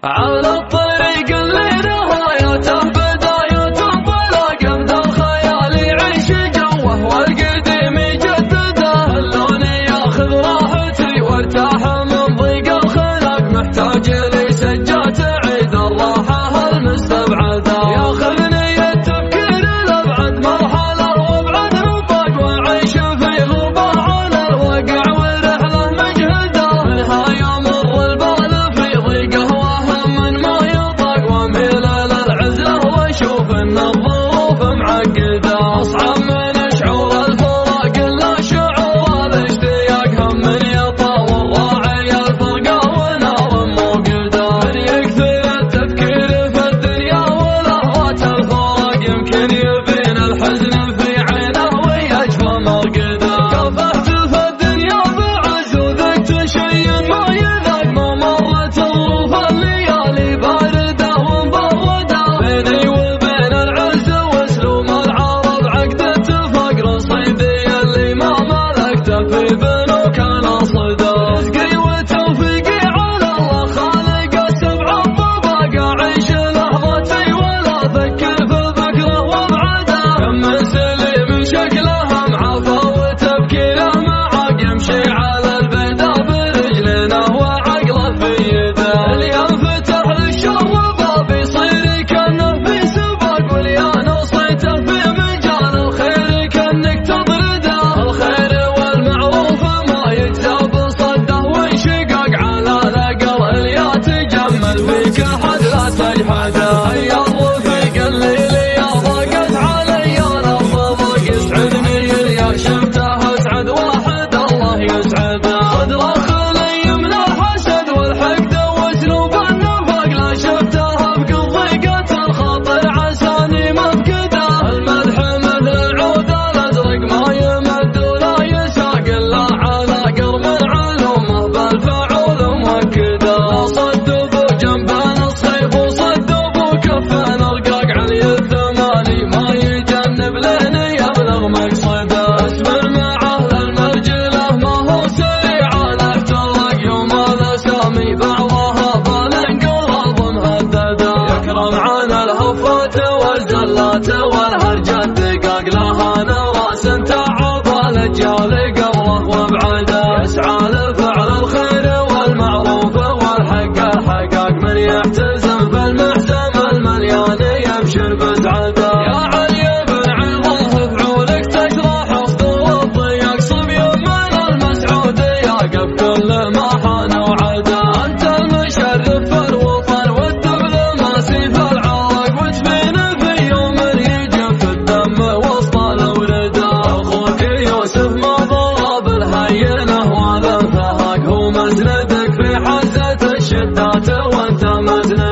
على الطريق اللي نهايته بداية بلا قمد الخيال يعيش جوه والقديم يجدده اللون ياخذ راحتي وارتاح من ضيق الخلق محتاج لي سجات عيد الراحة المستبعدة ياخذني التفكير لابعد مرحلة وابعد ربك واعيش في غربة على الوقع ورحلة مجهدة نهاية مر البال في ضيقه وهم ما يطاق واميل للعزلة واشوف ان الظروف معقدة اصعب من شعور الفراق الا شعور الاشتياق هم من يطاول راعي الفرقة ونار موقدة من يكثر التفكير في الدنيا ولهوات الفراق يمكن يبين الحزن في عينه ويجفى مرقدة كافحت في الدنيا بعز وذقت شيء ما يذاق ما مرت ظروف الليالي باردة ومبردة بيني وبين العز واسلوب العرب عقدة فقر صيدي اللي ما ملكته في بنوك الاصدى رزقي وتوفيقي على الله خالق السبع الطبق اعيش لحظتي ولا افكر في البكره وابعده كم سليم شكله معافى وتفكيره معاق يمشي على البيدة برجلينه وعقله في يده اللي ينفتح للشر باب يصير كانه في سباق واللي نصيته في مجال الخير كانك تطرده الخير والمعروف ما يجزى بصده وانشقاق على الاقل اللي يتجمل فيك احد لا تجحده يا الرفيق الليلي يا ضاقت علي الارض ضاق يسعدني اللي شفته اسعد واحد الله يسعده صدره خلي من الحسد والحقد واسلوب النفاق لا شفته بقضيقة الخاطر عساني مفقده المدح مثل عود الازرق ما يمد ولا يساق الا على قرم علومه بالفعول موكده صدوا جنبان الصيف وصدوا كفان الرقاق علي الثماني ما يجنب لين يبلغ مقصده اصبر مع اهل المرجله ما هو سريع نحترق يوم الاسامي بعضها بالانقراض مهدده يكرم عن الهفات والزلات والهرجات دقاق لها نراس تعب الاجيال قبله وابعده يسعى لفعل الخير والمعروف والحق الحقاق من يحتزم في المحزم المليان يبشر بسعده يا علي بن عظه فعولك تشرح صدور الضيق صبي من المسعودية قف كل ما حان وعده انت المشرف في الوطن والدبلوماسي في العراق وتبين في يوم يجف الدم وسط الورده اخوك يوسف ما ضرب الهينه ولا انتهاك هو مسندك في حزة الشدات وانت مسند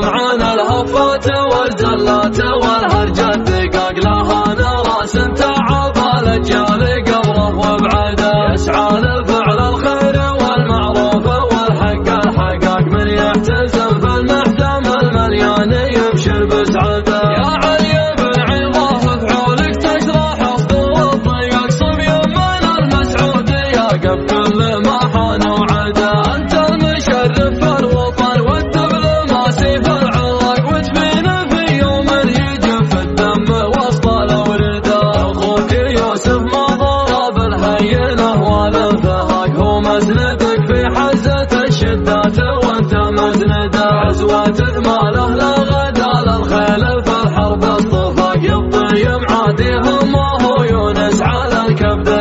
معنا الهفات والزلات والهرجة الدقاق لها نراس تعب الأجيال قبله وابعده يسعى لفعل الخير والمعروف والحق الحقاق من يحتزم في المحزم المليان يبشر بسعده يا علي بن عظاه فعولك تشرح صدور الضيق صبي من المسعودية قف كل ما حان وعده انت المشرف في الوطن والدبل ماسي في العراق وتبين في يوم يجف الدم وسط الأوردة اخوك يوسف ما ضرب الهينة والانفهاق هو مسندك في حزة الشدات وانت مسنده عزوة ماله لا غدا للخيل في الحرب اصطفاق يبطي معاديهم وهو يونس على الكبد